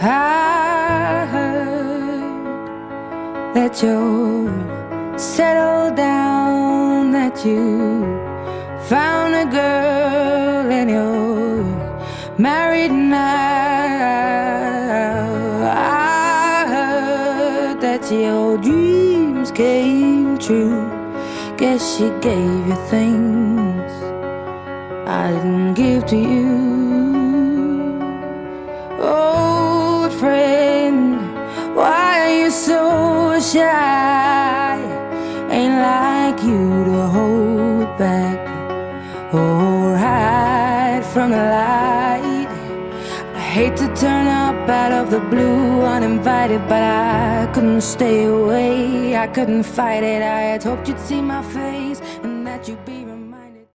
I heard that you're settled down, that you found a girl and you're married now. I heard that your dreams came true. Guess she gave you things I didn't give to you. Old friend, why are you so shy? Ain't like you to hold back or hide from the light. I hate to turn up out of the blue uninvited, but I couldn't stay away, I couldn't fight it. I had hoped you'd see my face and that you'd be